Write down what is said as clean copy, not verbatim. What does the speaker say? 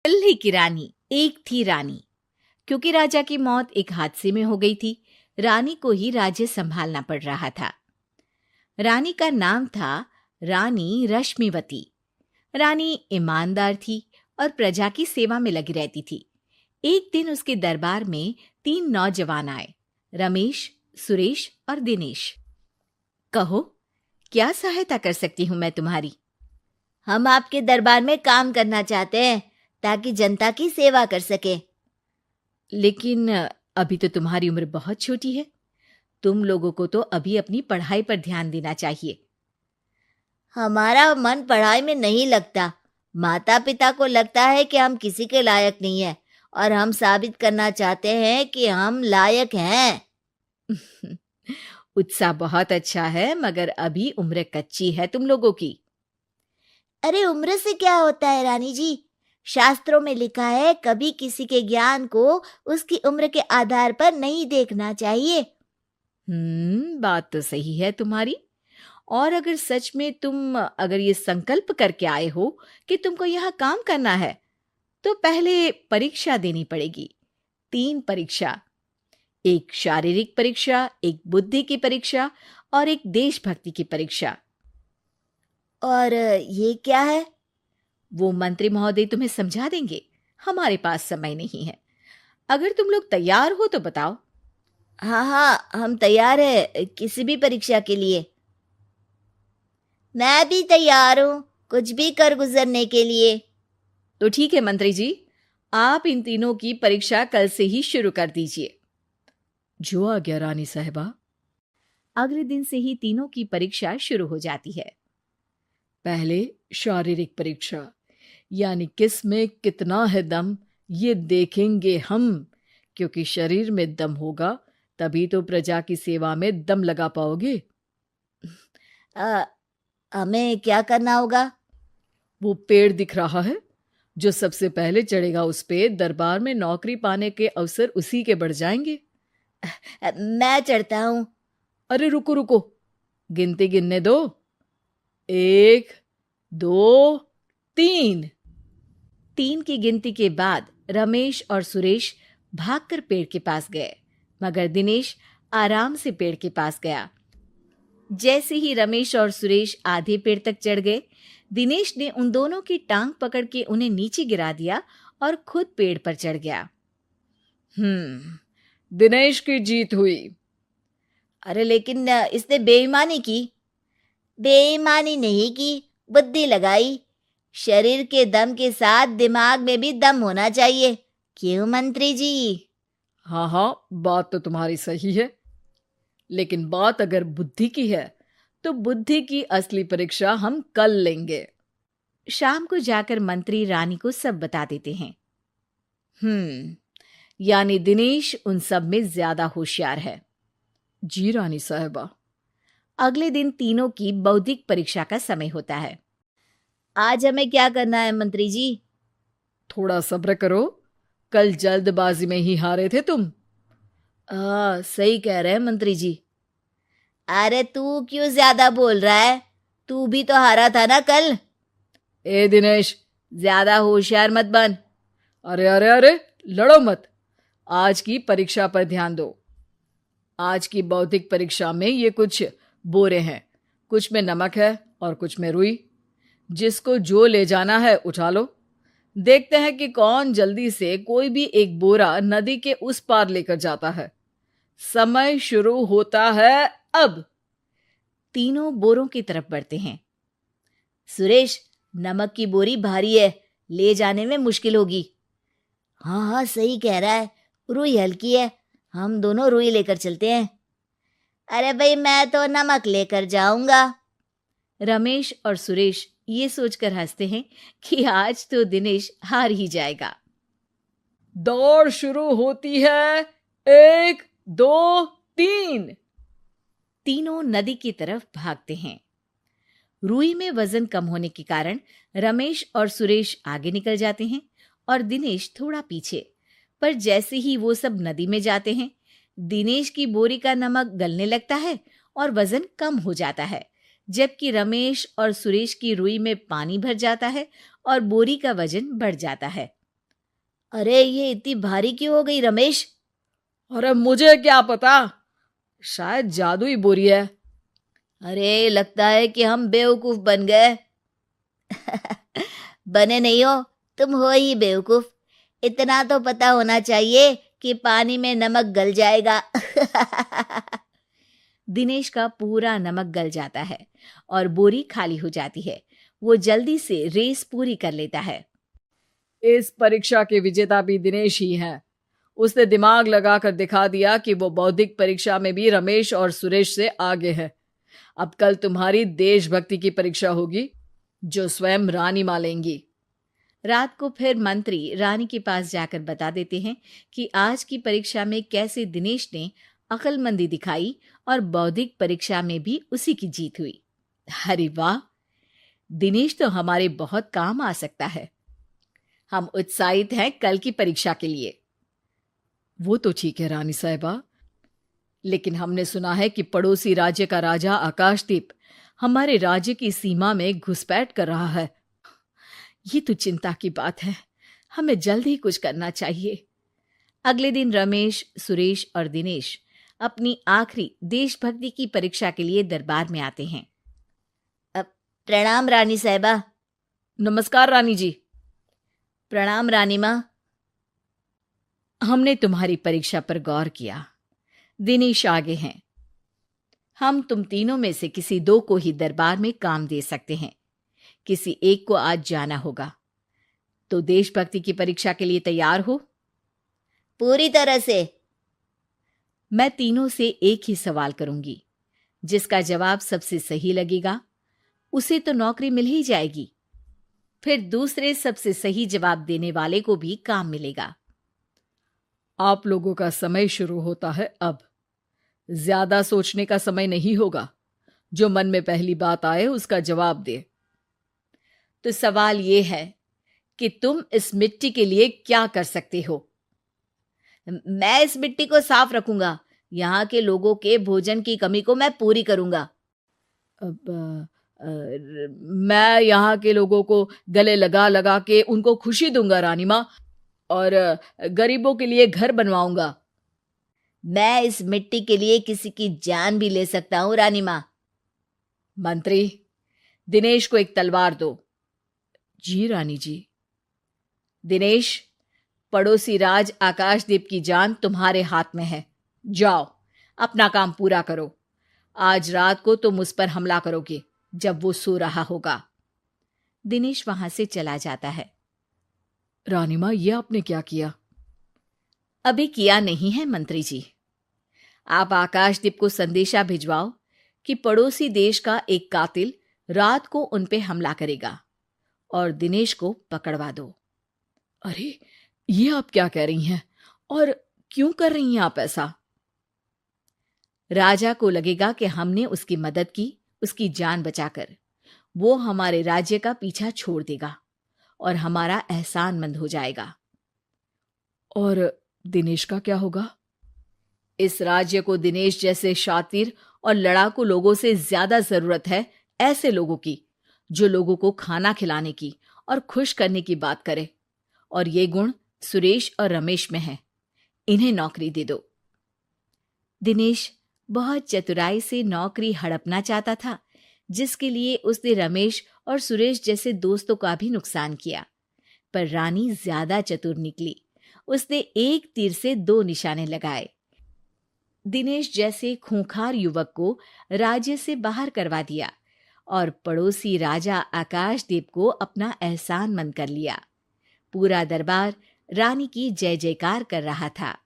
पिल्ली की रानी। एक थी रानी। क्योंकि राजा की मौत एक हादसे में हो गई थी, रानी को ही राज्य संभालना पड़ रहा था। रानी का नाम था रानी रश्मिवती। रानी ईमानदार थी और प्रजा की सेवा में लगी रहती थी। एक दिन उसके दरबार में 3 नौजवान आए, रमेश, सुरेश और दिनेश। कहो, क्या सहायता कर सकती हूँ मैं तुम्हारी? हम आपके दरबार में काम करना चाहते हैं ताकि जनता की सेवा कर सके। लेकिन अभी तो तुम्हारी उम्र बहुत छोटी है। तुम लोगों को तो अभी अपनी पढ़ाई पर ध्यान देना चाहिए। हमारा मन पढ़ाई में नहीं लगता। माता पिता को लगता है कि हम किसी के लायक नहीं है और हम साबित करना चाहते हैं कि हम लायक हैं। उत्साह बहुत अच्छा है, मगर अभी उम्र कच्ची है तुम लोगों की। अरे उम्र से क्या होता है रानी जी? शास्त्रों में लिखा है कभी किसी के ज्ञान को उसकी उम्र के आधार पर नहीं देखना चाहिए। बात तो सही है तुम्हारी। और अगर सच में तुम अगर ये संकल्प करके आए हो कि तुमको यहाँ काम करना है, तो पहले परीक्षा देनी पड़ेगी। 3 परीक्षा, एक शारीरिक परीक्षा, एक बुद्धि की परीक्षा और एक देशभक्ति की परीक्षा। और ये क्या है? वो मंत्री महोदय तुम्हें समझा देंगे। हमारे पास समय नहीं है। अगर तुम लोग तैयार हो तो बताओ। हाँ हाँ, हम तैयार है किसी भी परीक्षा के लिए। मैं भी तैयार हूँ कुछ भी कर गुजरने के लिए। तो ठीक है मंत्री जी, आप इन तीनों की परीक्षा कल से ही शुरू कर दीजिए। जो आ गया रानी साहिबा। अगले दिन से ही तीनों की परीक्षा शुरू हो जाती है। पहले शारीरिक परीक्षा, यानी किस में कितना है दम, ये देखेंगे हम। क्योंकि शरीर में दम होगा तभी तो प्रजा की सेवा में दम लगा पाओगे। हमें क्या करना होगा? वो पेड़ दिख रहा है, जो सबसे पहले चढ़ेगा उस पे दरबार में नौकरी पाने के अवसर उसी के बढ़ जाएंगे। मैं चढ़ता हूँ। अरे रुको रुको, गिनती गिनने दो। 1, 2, 3। 3 की गिनती के बाद रमेश और सुरेश भागकर पेड़ के पास गए, मगर दिनेश आराम से पेड़ के पास गया। जैसे ही रमेश और सुरेश आधे पेड़ तक चढ़ गए, दिनेश ने उन दोनों की टांग पकड़ के उन्हें नीचे गिरा दिया और खुद पेड़ पर चढ़ गया। दिनेश की जीत हुई। अरे लेकिन इसने बेईमानी की। बेईमानी नहीं की, बुद्धि लगाई। शरीर के दम के साथ दिमाग में भी दम होना चाहिए। क्यों मंत्री जी? हाँ हाँ, बात तो तुम्हारी सही है, लेकिन बात अगर बुद्धि की है तो बुद्धि की असली परीक्षा हम कल लेंगे। शाम को जाकर मंत्री रानी को सब बता देते हैं। यानी दिनेश उन सब में ज्यादा होशियार है। जी रानी साहिबा। अगले दिन तीनों की बौद्धिक परीक्षा का समय होता है। आज हमें क्या करना है मंत्री जी? थोड़ा सब्र करो, कल जल्दबाजी में ही हारे थे तुम। सही कह रहे हैं मंत्री जी। अरे तू क्यों ज्यादा बोल रहा है? तू भी तो हारा था ना कल। ए दिनेश, ज्यादा होशियार मत बन। अरे अरे अरे, लड़ो मत। आज की परीक्षा पर ध्यान दो। आज की बौद्धिक परीक्षा में ये कुछ बोरे हैं, कुछ में नमक है और कुछ में रुई। जिसको जो ले जाना है उठा लो। देखते हैं कि कौन जल्दी से कोई भी एक बोरा नदी के उस पार लेकर जाता है। समय शुरू होता है अब। तीनों बोरों की तरफ बढ़ते हैं। सुरेश, नमक की बोरी भारी है, ले जाने में मुश्किल होगी। हाँ हाँ, सही कह रहा है, रुई हल्की है, हम दोनों रुई लेकर चलते हैं। अरे भाई, मैं तो नमक लेकर जाऊंगा। रमेश और सुरेश ये सोचकर हंसते हैं कि आज तो दिनेश हार ही जाएगा। दौड़ शुरू होती है। 1, 2, 3। तीनों नदी की तरफ भागते हैं। रुई में वजन कम होने के कारण रमेश और सुरेश आगे निकल जाते हैं और दिनेश थोड़ा पीछे। पर जैसे ही वो सब नदी में जाते हैं, दिनेश की बोरी का नमक गलने लगता है और वजन कम हो जाता है, जबकि रमेश और सुरेश की रुई में पानी भर जाता है और बोरी का वजन बढ़ जाता है। अरे ये इतनी भारी क्यों हो गई रमेश? अरे मुझे क्या पता, शायद जादुई बोरी है। अरे लगता है कि हम बेवकूफ बन गए। बने नहीं हो, तुम हो ही बेवकूफ। इतना तो पता होना चाहिए कि पानी में नमक गल जाएगा। दिनेश का पूरा नमक गल जाता है और बोरी खाली हो जाती है। वो जल्दी से रेस पूरी कर लेता है। इस परीक्षा के विजेता भी दिनेश ही है। उसने दिमाग लगाकर दिखा दिया कि वो बौद्धिक परीक्षा में भी रमेश और सुरेश से आगे है। अब कल तुम्हारी देशभक्ति की परीक्षा होगी, जो स्वयं रानी मां लेंगी। रात को फिर मंत्री रानी के पास जाकर बता देते हैं कि आज की परीक्षा में कैसे दिनेश ने अक्लमंदी दिखाई और बौद्धिक परीक्षा में भी उसी की जीत हुई। अरे वाह, दिनेश तो हमारे बहुत काम आ सकता है। हम उत्साहित हैं कल की परीक्षा के लिए। वो तो ठीक है रानी साहिबा, लेकिन हमने सुना है कि पड़ोसी राज्य का राजा आकाशदीप हमारे राज्य की सीमा में घुसपैठ कर रहा है। ये तो चिंता की बात है। हमें जल्द ही कुछ करना चाहिए। अगले दिन रमेश, सुरेश और दिनेश अपनी आखिरी देशभक्ति की परीक्षा के लिए दरबार में आते हैं। प्रणाम रानी साहिबा। नमस्कार रानी जी। प्रणाम रानी माँ। हमने तुम्हारी परीक्षा पर गौर किया। दिनेश आगे हैं। हम तुम तीनों में से किसी दो को ही दरबार में काम दे सकते हैं। किसी एक को आज जाना होगा। तो देशभक्ति की परीक्षा के लिए तैयार हो? पूरी तरह से। मैं तीनों से एक ही सवाल करूंगी। जिसका जवाब सबसे सही लगेगा उसे तो नौकरी मिल ही जाएगी। फिर दूसरे सबसे सही जवाब देने वाले को भी काम मिलेगा। आप लोगों का समय शुरू होता है अब। ज्यादा सोचने का समय नहीं होगा। जो मन में पहली बात आए उसका जवाब दे। तो सवाल यह है कि तुम इस मिट्टी के लिए क्या कर सकते हो? मैं इस मिट्टी को साफ रखूंगा। यहाँ के लोगों के भोजन की कमी को मैं पूरी करूंगा। मैं यहाँ के लोगों को गले लगा लगा के उनको खुशी दूंगा रानी माँ, और गरीबों के लिए घर बनवाऊंगा। मैं इस मिट्टी के लिए किसी की जान भी ले सकता हूँ रानी माँ। मंत्री, दिनेश को एक तलवार दो। जी रानी जी। दिनेश, पड़ोसी राज आकाशदीप की जान तुम्हारे हाथ में है। जाओ, अपना काम पूरा करो। आज रात को तुम उस पर हमला करोगे जब वो सो रहा होगा। दिनेश वहां से चला जाता है। रानी मां, ये आपने क्या किया? अभी किया नहीं है मंत्री जी। आप आकाशदीप को संदेशा भिजवाओ कि पड़ोसी देश का एक कातिल रात को उन पे हमला करेगा और दिनेश को पकड़वा दो। अरे, ये आप क्या कह रही हैं? और क्यों कर रही हैं आप ऐसा? राजा को लगेगा कि हमने उसकी मदद की, उसकी जान बचाकर। वो हमारे राज्य का पीछा छोड़ देगा और हमारा एहसानमंद हो जाएगा। और दिनेश का क्या होगा? इस राज्य को दिनेश जैसे शातिर और लड़ाकू लोगों से ज्यादा जरूरत है, ऐसे लोगों की जो लोगों को खाना खिलाने की और खुश करने की बात करे। और ये गुण सुरेश और रमेश में है। इन्हें नौकरी दे दो। दिनेश बहुत चतुराई से नौकरी हड़पना चाहता था, जिसके लिए उसने रमेश और सुरेश जैसे दोस्तों का भी नुकसान किया। पर रानी ज्यादा चतुर निकली। उसने एक तीर से दो निशाने लगाए। दिनेश जैसे खूंखार युवक को राज्य से बाहर करवा दिया और पड़ोसी राजा आकाशदीप को अपना एहसानमंद कर लिया। पूरा दरबार रानी की जय जयकार कर रहा था।